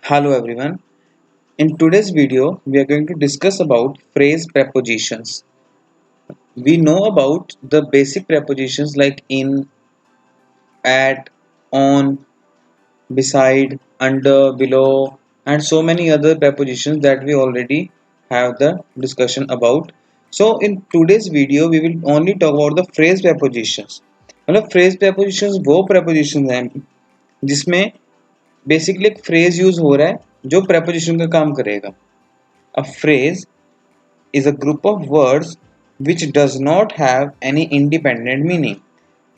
Hello everyone. In today's video, we are going to discuss about phrase prepositions. We know about the basic prepositions like in, at, on, beside, under, below, and so many other prepositions that we already have the discussion about. So in today's video, we will only talk about the phrase prepositions. मतलब phrase prepositions वो prepositions हैं जिसमें basically एक phrase use हो रहा है जो preposition का काम करेगा. A phrase is a group of words which does not have any independent meaning.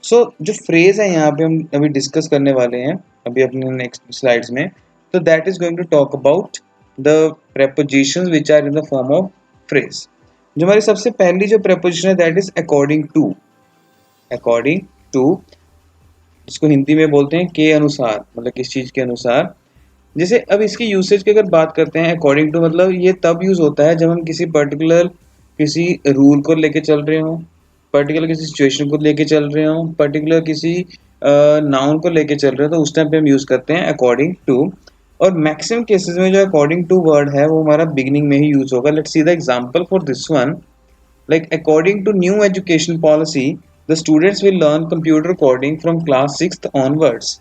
So जो phrase है यहाँ पे हम अभी डिस्कस करने वाले हैं अभी अपने नेक्स्ट स्लाइड्स में, तो that is going to talk about the prepositions which are in the form of phrase. जो हमारी सबसे पहली जो preposition है दैट इज अकॉर्डिंग टू, इसको हिंदी में बोलते हैं के अनुसार, मतलब किस चीज के अनुसार. जैसे अब इसकी यूसेज की अगर बात करते हैं, अकॉर्डिंग टू मतलब ये तब यूज होता है जब हम किसी रूल को लेके चल रहे हो, पर्टिकुलर किसी सिचुएशन को लेके चल रहे हो, पर्टिकुलर किसी नाउन को लेके चल रहे हो, तो उस टाइम पे हम यूज करते हैं अकॉर्डिंग टू. और मैक्सिमम केसेस में जो अकॉर्डिंग टू वर्ड है वो हमारा बिगिनिंग में ही यूज होगा. Let's see the example for this one. Like according to new education policy the students will learn computer coding from class 6th onwards.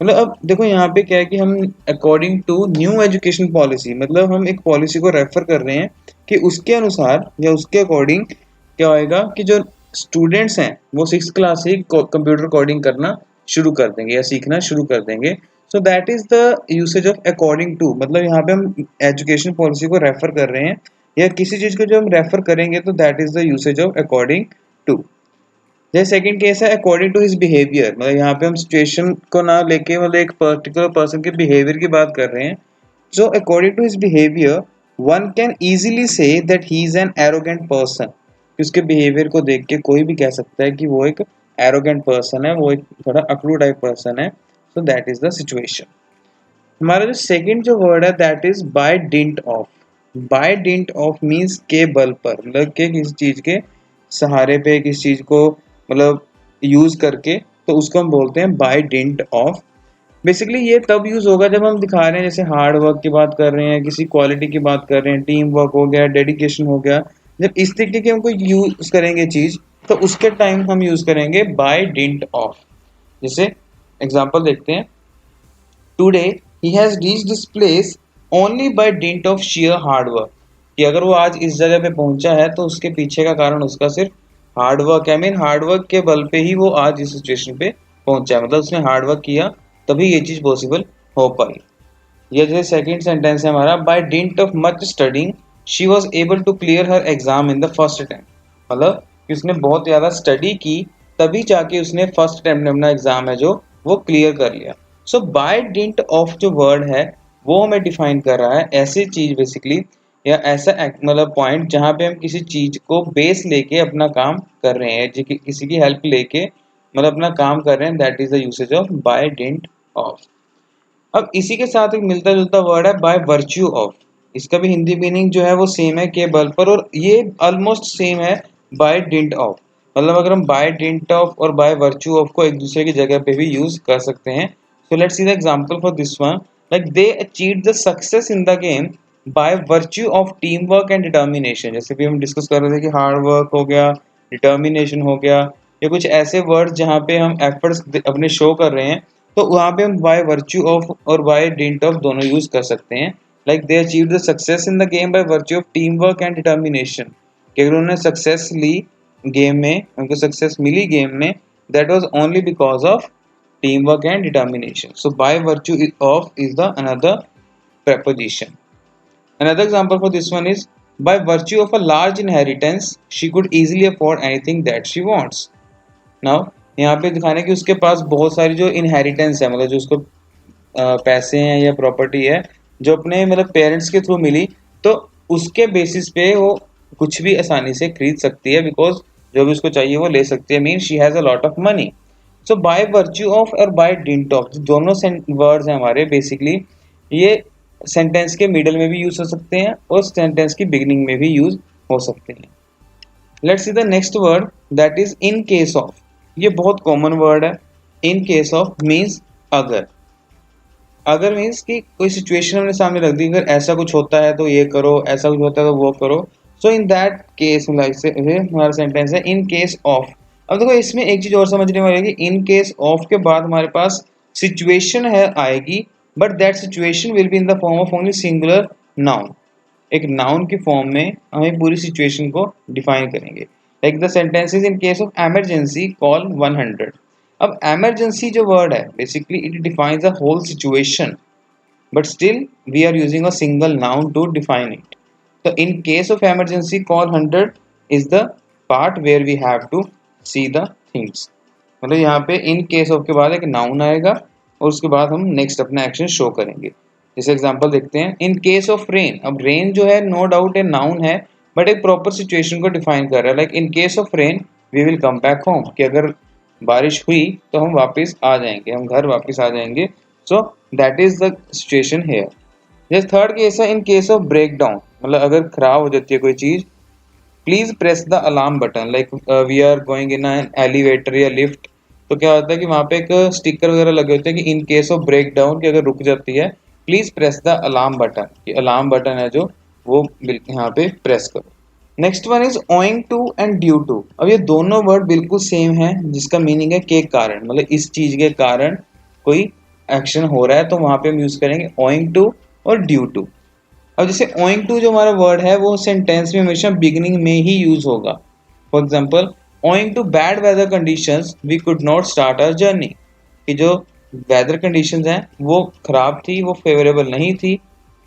मतलब अब देखो यहाँ पे क्या है कि हम according to new education policy मतलब हम एक पॉलिसी को रेफर कर रहे हैं कि उसके अनुसार या उसके अकॉर्डिंग क्या होएगा कि जो स्टूडेंट्स हैं वो 6th क्लास से कंप्यूटर कोडिंग करना शुरू कर देंगे या सीखना शुरू कर देंगे. So that is the usage of according to. मतलब यहाँ पे हम एजुकेशन पॉलिसी को रेफर कर रहे हैं या किसी चीज को जो हम रेफर करेंगे तो that is the usage of according to. जैसे सेकंड केस है अकॉर्डिंग टू हिज बिहेवियर. मतलब यहाँ पे हम सिचुएशन को ना लेके मतलब एक पर्टिकुलर पर्सन के बिहेवियर की बात कर रहे हैं. So according to his behaviour one can easily say that he is an arrogant person. उसके बिहेवियर को देख के कोई भी कह सकता है कि वो एक एरोगेंट पर्सन है, वो एक थोड़ा अकड़ू टाइप पर्सन है. So that is the situation. हमारा जो सेकंड जो वर्ड है that is by dint of. By dint of means के बल पर, मतलब के किसी चीज के सहारे पे किसी चीज को मतलब यूज करके, तो उसको हम बोलते हैं बाय डिंट ऑफ. बेसिकली ये तब यूज होगा जब हम दिखा रहे हैं, जैसे हार्ड वर्क की बात कर रहे हैं, किसी क्वालिटी की बात कर रहे हैं, टीम वर्क हो गया, डेडिकेशन हो गया. जब इस तरीके की हमको यूज करेंगे चीज तो उसके टाइम हम यूज करेंगे बाय डिंट ऑफ. जैसे एग्जांपल देखते हैं. Today he has reached this place only by dint of share hard work. कि अगर वो आज इस जगह पे पहुंचा है तो उसके पीछे का कारण उसका सिर्फ हार्ड वर्क है. मीन हार्ड वर्क के बल पे ही वो आज इस सिचुएशन पे पहुंचा है, मतलब उसने हार्ड वर्क किया तभी ये चीज पॉसिबल हो पाई. ये जो सेकंड सेंटेंस है हमारा, by dint of much studying she was able to clear her exam in the first attempt. मतलब कि उसने बहुत ज्यादा स्टडी की तभी जाके उसने फर्स्ट अटेम्प्ट में अपना एग्जाम है जो वो क्लियर कर लिया. सो बाय डिंट ऑफ जो वर्ड है वो हमें डिफाइन कर रहा है ऐसी चीज बेसिकली या ऐसा मतलब पॉइंट जहाँ पे हम किसी चीज को बेस लेके अपना काम कर रहे हैं, किसी की हेल्प लेके मतलब अपना काम कर रहे हैं. That is the usage of by dint of. अब इसी के साथ एक मिलता जुलता वर्ड है बाय वर्च्यू ऑफ. इसका भी हिंदी मीनिंग जो है वो सेम है के बल पर, और ये ऑलमोस्ट सेम है बाय डिंट ऑफ. मतलब अगर हम बाय डिंट ऑफ और बाय वर्च्यू ऑफ को एक दूसरे की जगह पे भी यूज कर सकते हैं. So let's see the example for this one. Like they achieved the success in the game by virtue of team work and determination. जैसे भी हम डिस्कस कर रहे थे कि हार्ड वर्क हो गया, डिटर्मिनेशन हो गया, या कुछ ऐसे वर्ड जहाँ पे हम एफर्ट्स अपने शो कर रहे हैं तो वहाँ पे हम बाय वर्च्यू ऑफ और बाय डिंट ऑफ दोनों यूज कर सकते हैं. Like they achieved the success in the game by virtue of team work and determination. कि अगर उन्होंने सक्सेस ली गेम में, उनको सक्सेस मिली गेम में, that was only because of team work and determination. So by virtue of is the another preposition. Another example for this one is by virtue of a large inheritance she could easily afford anything that she wants. Now यहाँ पे दिखाने कि उसके पास बहुत सारी जो inheritance है, मतलब जो उसको पैसे हैं या प्रॉपर्टी है जो अपने मतलब पेरेंट्स के थ्रू मिली, तो उसके बेसिस पे वो कुछ भी आसानी से खरीद सकती है, बिकॉज जो भी उसको चाहिए वो ले सकती है. Mean she has a lot of money. So by virtue of और बाय डिंट ऑफ दोनों वर्ड्स हैं हमारे, बेसिकली ये सेंटेंस के मिडल में भी यूज हो सकते हैं और सेंटेंस की बिगिनिंग में भी यूज हो सकते हैं. Let's see the next word that is in case of. ये बहुत कॉमन वर्ड है. इन केस ऑफ मीन्स अगर. अगर मीन्स कि कोई सिचुएशन हमने सामने रख दी, अगर ऐसा कुछ होता है तो ये करो, ऐसा कुछ होता है तो वो करो। सो इन दैट केस हमारा सेंटेंस है इन केस ऑफ। अब देखो इसमें एक चीज और समझने वाली है कि इन केस ऑफ के बाद हमारे पास सिचुएशन है आएगी, but that situation will be in the form of only singular noun. एक नाउन की फॉर्म में हमें पूरी सिचुएशन को डिफाइन करेंगे। Like the sentences in case of emergency call 100। अब इमरजेंसी जो वर्ड है basically it defines the whole situation, but still we are using a single noun to define it. So in case of emergency call 100 is the part where we have to see the things. मतलब यहाँ पे in case of के बाद एक noun आएगा और उसके बाद हम next अपना action show करेंगे। जैसे एग्जांपल देखते हैं in case of rain। अब rain जो है no doubt एक noun है, बट एक proper situation को define कर रहा है। Like in case of rain we will come back home, कि अगर बारिश हुई तो हम वापस आ जाएंगे, हम घर वापस आ जाएंगे। So that is the situation here. जैसे थर्ड केस है in case of break down, मतलब अगर खराब हो जाती है कोई चीज, please press the alarm button. Like we are going in an elevator या लिफ्ट, तो क्या होता है कि वहां पे एक स्टिकर वगैरह लगे होते हैं कि in case of break down, कि अगर रुक जाती है please press the alarm button, कि अलार्म बटन है जो वो यहाँ पे प्रेस करो। Next one is owing to and due to. अब ये दोनों वर्ड बिल्कुल सेम है, जिसका मीनिंग है के कारण, मतलब इस चीज के कारण कोई एक्शन हो रहा है तो वहां पे हम यूज करेंगे ओइंग टू और ड्यू टू। अब जैसे ओइंग टू जो हमारा वर्ड है वो सेंटेंस में हमेशा बिगिनिंग में ही यूज होगा। For example owing to bad weather conditions we could not start our journey, कि जो वेदर कंडीशंस हैं वो खराब थी, वो फेवरेबल नहीं थी,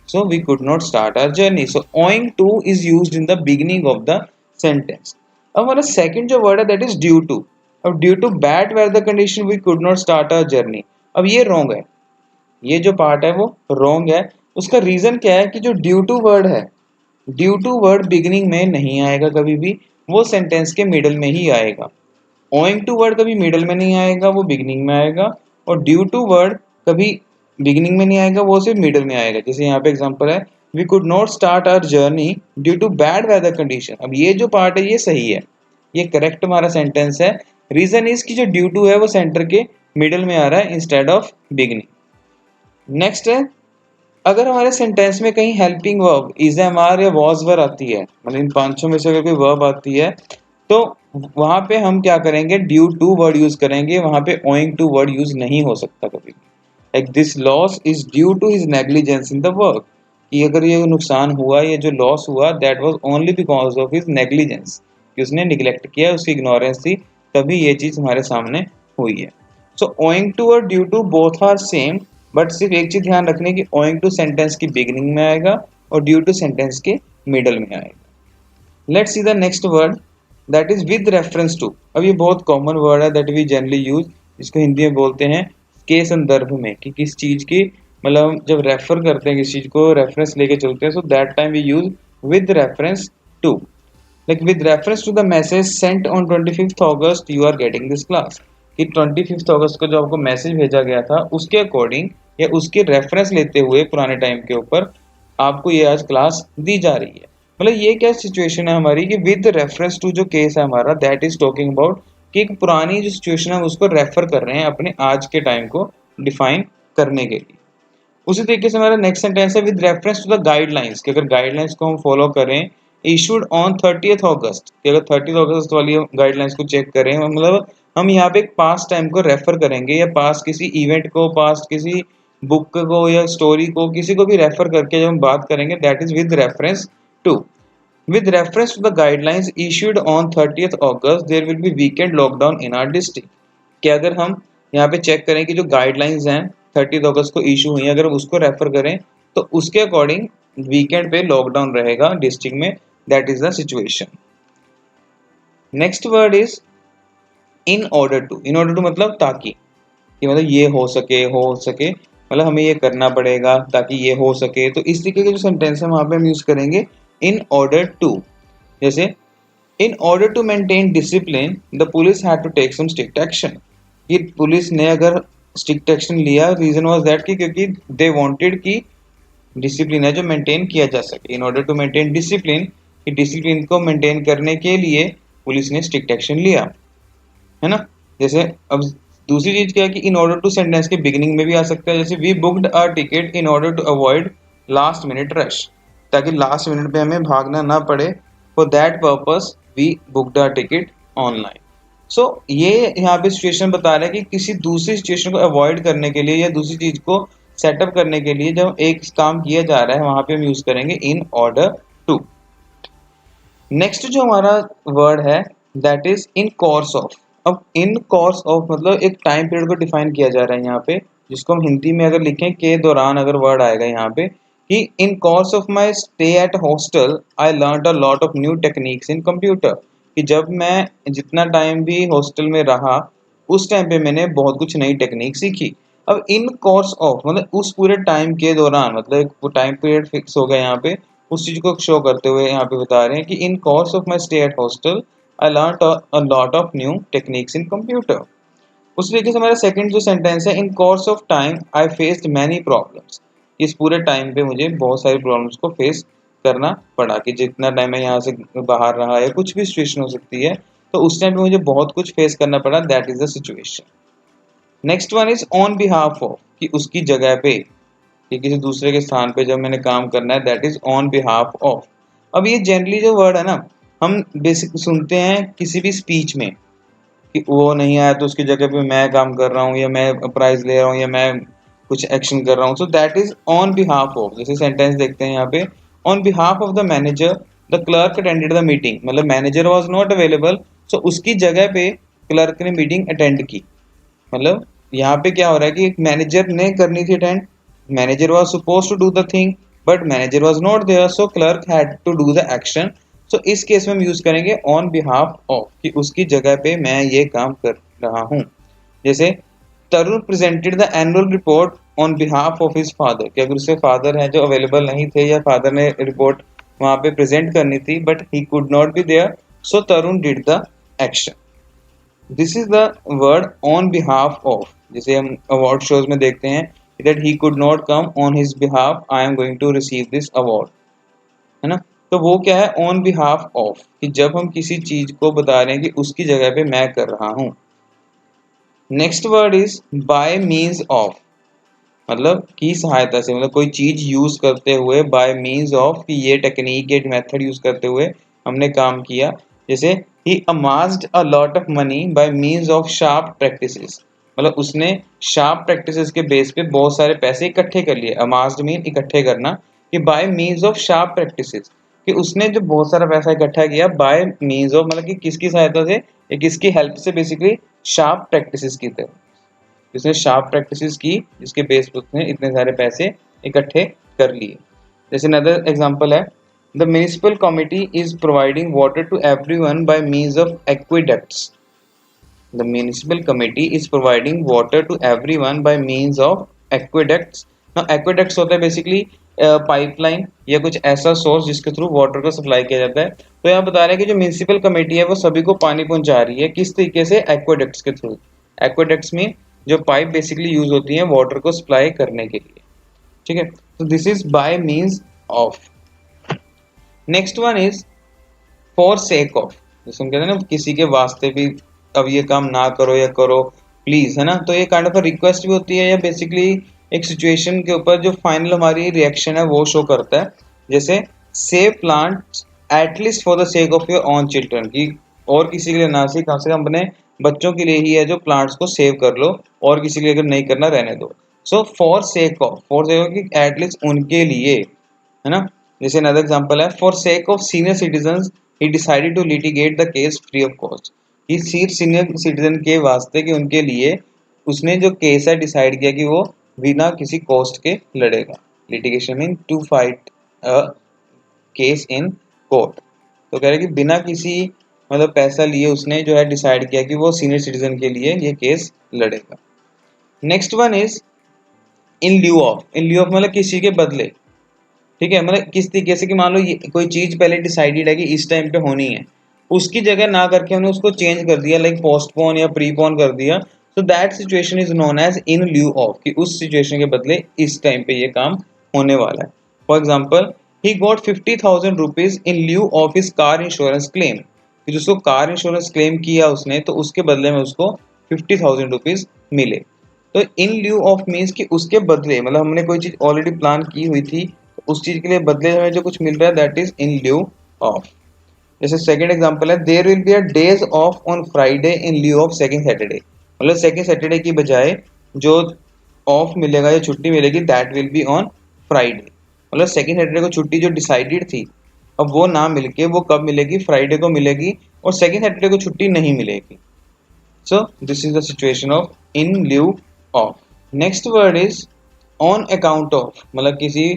so we could not start our journey. So owing to is used in the beginning of the sentence. अब हमारा सेकंड जो वर्ड है that is due to। अब due to bad weather condition we could not start our journey। अब ये wrong है, ये जो पार्ट है वो wrong है। उसका रीजन क्या है कि जो ड्यू टू वर्ड है, ड्यू टू वर्ड बिगिनिंग में नहीं आएगा कभी भी, वो सेंटेंस के मिडल में ही आएगा। ओइंग टू वर्ड कभी मिडल में नहीं आएगा, वो बिगिनिंग में आएगा। और ड्यू टू वर्ड कभी बिगिनिंग में नहीं आएगा, वो सिर्फ मिडल में आएगा। जैसे यहाँ पे एग्जांपल है we could not start our journey due to bad weather condition. अब ये जो पार्ट है ये सही है, ये करेक्ट हमारा सेंटेंस है। रीजन इज कि जो ड्यू टू है वो सेंटर के मिडल में आ रहा है इंस्टेड ऑफ बिगिनिंग। नेक्स्ट है अगर हमारे सेंटेंस में कहीं helping verb is am are या वॉज वर आती है, मतलब इन पांचों में से अगर कोई वर्ब आती है तो वहां पे हम क्या करेंगे, ड्यू टू वर्ड यूज करेंगे, वहां पे ओइंग टू वर्ड यूज नहीं हो सकता कभी भी। Like this loss is due to his negligence in the work, कि अगर ये नुकसान हुआ, ये जो लॉस हुआ that was only because of his negligence, कि उसने निगलेक्ट किया, उसकी इग्नोरेंस थी, तभी ये चीज हमारे सामने हुई है। सो ओइंग टू और due to both are same, but सिर्फ एक चीज ध्यान रखने की, ओइंग टू सेंटेंस की बिगिनिंग में आएगा और ड्यू टू सेंटेंस के मिडल में आएगा। Let's see the next word that is with reference to. अब ये बहुत कॉमन वर्ड है दैट वी जनरली यूज, जिसको हिंदी में बोलते हैं के संदर्भ में, कि किस चीज की, मतलब जब रेफर करते हैं किस चीज को, रेफरेंस लेके चलते हैं, so that time we use with reference to. Like with reference to the message sent on 25th August you are getting this class, कि 25th अगस्त को जो आपको मैसेज भेजा गया था उसके अकॉर्डिंग या उसके रेफरेंस लेते हुए पुराने टाइम के ऊपर आपको ये आज क्लास दी जा रही है। मतलब ये क्या सिचुएशन है हमारी कि विद रेफरेंस टू जो केस है हमारा दैट इज टॉकिंग अबाउट कि एक पुरानी जो सिचुएशन है उसको रेफर कर रहे हैं अपने आज के टाइम को डिफाइन करने के लिए। उसी तरीके से हमारा नेक्स्ट सेंटेंस है with reference to the guidelines, कि अगर गाइडलाइंस को हम फॉलो करें इशूड ऑन 30th अगस्त, कि अगर 30th अगस्त वाली गाइडलाइंस को चेक करें, मतलब हम यहाँ पे एक पास्ट टाइम को रेफर करेंगे या पास्ट किसी इवेंट को, पास्ट किसी बुक को या स्टोरी को, किसी को भी रेफर करके जब हम बात करेंगे that is with reference to. With reference to the guidelines issued on 30th August, there will be weekend lockdown in our district। कि अगर हम यहाँ पे चेक करें कि जो गाइडलाइंस हैं 30th अगस्त को इशू हुई हैं, अगर हम उसको रेफर करें तो उसके अकॉर्डिंग वीकेंड पे लॉकडाउन रहेगा डिस्ट्रिक्ट में, that is the situation. Next word is in order to. In order to मतलब ताकि, कि मतलब ये हो सके, मतलब हमें ये करना पड़ेगा ताकि ये हो सके। तो इस तरीके के जो सेंटेंस है वहां पे हम यूज करेंगे in order to। जैसे in order to maintain discipline the police had to take some strict action, ये पुलिस ने अगर स्ट्रिक्ट एक्शन लिया, रीजन वाज दैट कि क्योंकि दे वांटेड कि डिसिप्लिन है जो मेंटेन किया जा सके। In order to maintain discipline, कि डिसिप्लिन को मेंटेन करने के लिए पुलिस ने स्ट्रिक्ट एक्शन लिया, है ना। जैसे अब दूसरी चीज क्या है कि इन ऑर्डर टू सेंटेंस के बिगिनिंग में भी आ सकता है, जैसे we booked our ticket in order to avoid last minute rush, ताकि लास्ट मिनट पे हमें भागना ना पड़े। For that purpose we booked our ticket online. So ये यहाँ पे सिचुएशन बता रहा है कि किसी दूसरी सिचुएशन को अवॉइड करने के लिए या दूसरी चीज को सेटअप करने के लिए जब एक काम किया जा रहा है वहां पे हम यूज करेंगे इन ऑर्डर टू। नेक्स्ट जो हमारा वर्ड है that is in course of. अब इन कोर्स ऑफ मतलब एक टाइम पीरियड को डिफाइन किया जा रहा है यहाँ पे, जिसको हम हिंदी में अगर लिखें के दौरान अगर वर्ड आएगा यहाँ पे कि in course of my stay at hostel I learn a lot of new techniques in computer. कि जब मैं जितना टाइम भी हॉस्टल में रहा उस टाइम पे मैंने बहुत कुछ नई टेक्निक सीखी। अब इन कोर्स ऑफ मतलब उस पूरे टाइम के दौरान, मतलब वो टाइम पीरियड फिक्स हो गया यहाँ पे, उस चीज को शो करते हुए यहाँ पे बता रहे हैं कि in course of my stay at hostel I learn a lot of new techniques in computer. उस तरीके से हमारा सेकंड जो सेंटेंस है in course of time I faced many problems. इस पूरे टाइम पे मुझे बहुत सारी प्रॉब्लम्स को फेस करना पड़ा, कि जितना टाइम मैं यहाँ से बाहर रहा है कुछ भी सिचुएशन हो सकती है तो उस टाइम पे मुझे बहुत कुछ फेस करना पड़ा, that is the situation. Next one is on behalf of, कि उसकी जगह पे कि किसी दूसरे के स्थान पे जब मैंने काम करना है, that is on behalf of. अब ये जनरली जो वर्ड है ना हम बेसिक सुनते हैं किसी भी स्पीच में कि वो नहीं आया तो उसकी जगह पे मैं काम कर रहा हूँ या मैं प्राइज ले रहा हूँ या मैं कुछ एक्शन कर रहा हूँ, so that is on behalf of. जैसे सेंटेंस देखते हैं यहाँ पे, on behalf of the manager the clerk attended the meeting, मतलब manager was not available so उसकी जगह पे क्लर्क ने मीटिंग अटेंड की। मतलब यहाँ पे क्या हो रहा है कि एक मैनेजर ने करनी थी attend, manager was suppose to do the thing but manager was not there so clerk had to do the action. So इस केस में हम यूज करेंगे ऑन बिहाफ ऑफ, कि उसकी जगह पे मैं ये काम कर रहा हूँ। जैसे Tarun presented the annual report on behalf of his father, कि अगर उसके फादर हैं जो अवेलेबल नहीं थे या फादर ने रिपोर्ट वहां पे प्रेजेंट करनी थी but he could not be there so Tarun did the action. This is the word on behalf of. जैसे हम अवार्ड शोज में देखते हैं that he could not come on his behalf I am going to receive this award, है ना। तो वो क्या है ऑन बिहाफ ऑफ, कि जब हम किसी चीज को बता रहे हैं कि उसकी जगह पे मैं कर रहा हूं। Next word is by means of, मतलब की सहायता से, मतलब कोई चीज यूज करते हुए, बाय मीन्स ऑफ कि ये टेक्निक ये मेथड यूज करते हुए हमने काम किया। जैसे ही amassed a lot of money by means of sharp practices, मतलब उसने शार्प प्रैक्टिसेस के बेस पे बहुत सारे पैसे इकट्ठे कर लिए। अमास्ड मीन इकट्ठे करना, कि bye means of sharp practices, कि उसने जो बहुत सारा पैसा इकट्ठा किया बाय मीन्स ऑफ मतलब कि किसकी सहायता से, या किसकी हेल्प से, बेसिकली शार्प प्रैक्टिसेस की तरह जिसने शार्प प्रैक्टिसेस की जिसके बेस पर उसने इतने सारे पैसे इकट्ठे कर लिए। जैसे अनदर एग्जांपल है the municipal committee is providing water to everyone by means of aqueducts. The municipal committee is providing water to everyone by means of aqueducts. Now aqueducts होता है बेसिकली पाइपलाइन या कुछ ऐसा सोर्स जिसके through water का supply किया जाता है। तो यहाँ बता रहे हैं कि जो म्युनिसिपल कमेटी है वो सभी को पानी पहुंचा रही है, किस तरीके से, एक्वेडक्ट्स के थ्रू। एक्वेडक्ट्स में जो पाइप बेसिकली यूज होती है वाटर को सप्लाई करने के लिए, ठीक है। तो this is by means of. Next one is for sake of, जैसे हम कहते हैं ना किसी के वास्ते भी अब ये काम ना करो या करो प्लीज, है ना। तो ये काइंड ऑफ रिक्वेस्ट भी होती है या बेसिकली एक सिचुएशन के ऊपर जो फाइनल हमारी रिएक्शन है वो शो करता है। जैसे save plants at least for the sake of your own children, की और किसी के लिए ना सही कम से कम अपने बच्चों के लिए ही है जो प्लांट्स को सेव कर लो, और किसी के लिए अगर नहीं करना रहने दो। सो फॉर सेक ऑफ की एटलीस्ट उनके लिए, है ना। जैसे अनदर एग्जांपल है for sake of senior citizens he decided to litigate the case free of cost. कि सीनियर सिटीजन के वास्ते कि उनके लिए उसने जो केस है डिसाइड किया कि वो बिना किसी कॉस्ट के लड़ेगा। Litigation mean to fight a case in court. तो कह रहे कि बिना किसी मतलब पैसा लिए उसने जो है डिसाइड किया कि वो सीनियर सिटीजन के लिए ये केस लड़ेगा। Next one is in lieu of. In lieu of मतलब किसी के बदले, ठीक है। मतलब किस तरीके से कि मान लो ये कोई चीज पहले डिसाइडेड है कि इस टाइम पे होनी है, उसकी जगह ना करके हमने उसको चेंज कर दिया, लाइक पोस्टपोन या प्रीपोन कर दिया। So that situation is known as in lieu of, कि उस सिचुएशन के बदले इस टाइम पे ये काम होने वाला है। For example he got 50,000 rupees in lieu of his car insurance claim, कि जिसको कार इंश्योरेंस क्लेम किया उसने तो उसके बदले में उसको 50,000 रुपीज मिले। तो इन ल्यू ऑफ मीन्स कि उसके बदले, मतलब हमने कोई चीज ऑलरेडी प्लान की हुई थी, उस चीज के लिए बदले हमें जो कुछ मिल रहा है that is in lieu of. जैसे सेकंड एग्जांपल है, there will be a days off on Friday in lieu of second Saturday, मतलब सेकंड सैटरडे की बजाय जो ऑफ मिलेगा या छुट्टी मिलेगी that will be on Friday. मतलब सेकंड सैटरडे को छुट्टी जो डिसाइडेड थी, अब वो ना मिलके वो कब मिलेगी, फ्राइडे को मिलेगी, और सेकंड सैटरडे को छुट्टी नहीं मिलेगी। So this is the situation of in lieu of. Next word is on account of, मतलब किसी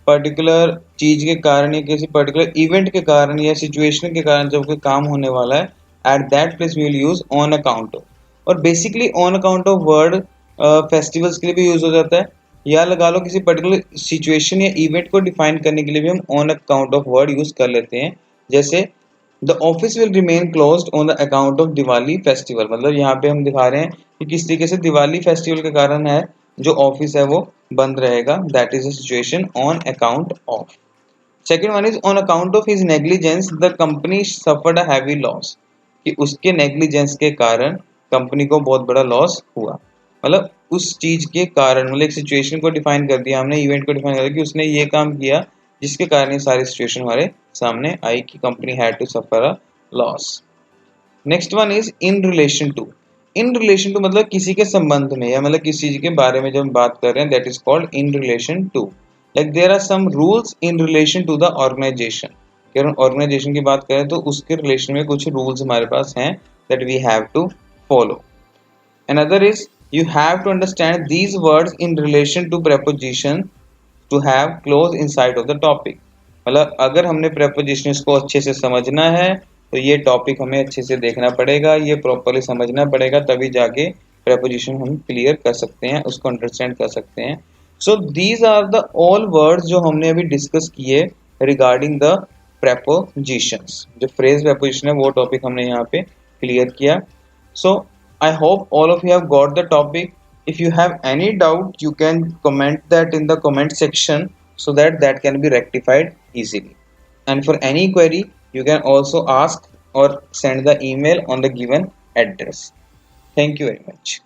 पर्टिकुलर चीज के कारण या किसी पर्टिकुलर इवेंट के कारण या सिचुएशन के कारण जब कोई काम होने वाला है, at that place we will use on account of। और basically on account of word festivals के लिए भी यूज हो जाता है, या लगा लो किसी पर्टिकुलर सिचुएशन या इवेंट को डिफाइन करने के लिए भी हम on account of word use कर लेते हैं। जैसे the office will remain closed on the account of Diwali festival, मतलब यहाँ पे हम दिखा रहे हैं कि किस तरीके से दिवाली फेस्टिवल के कारण है जो ऑफिस है वो बंद रहेगा, that is the situation on account of. Second one is on account of his negligence the company suffered a heavy loss, कि उसके नेग्लिजेंस के कारण कंपनी को बहुत बड़ा लॉस हुआ। मतलब उस चीज के कारण, मतलब एक सिचुएशन को डिफाइन कर दिया हमने, इवेंट को डिफाइन कर दिया कि उसने ये काम किया जिसके कारण ये सारी सिचुएशन हमारे सामने आई कि company had to suffer a loss. Next one is in relation to. In relation to मतलब किसी के संबंध में, या मतलब किसी चीज के बारे में जब हम बात कर रहे हैं that is called in relation to. Like there are some rules in relation to the organisation, अगर हम ऑर्गेनाइजेशन की बात करें तो उसके रिलेशन में कुछ रूल्स हमारे पास हैं that we have to follow. Another is you have to understand these words in relation to preposition to have clause inside of the topic। मतलब अगर हमने prepositions को अच्छे से समझना है तो ये टॉपिक हमें अच्छे से देखना पड़ेगा, ये प्रॉपरली समझना पड़ेगा, तभी जाके preposition हम क्लियर कर सकते हैं, उसको अंडरस्टैंड कर सकते हैं। So these are the all words जो हमने अभी डिस्कस किए रिगार्डिंग द prepositions। जो फ्रेज preposition है वो टॉपिक हमने यहाँ पे क्लियर किया। सो I hope all of you have got the topic. If you have any doubt, you can comment that in the comment section so that can be rectified easily. And for any query, you can also ask or send the email on the given address. Thank you very much.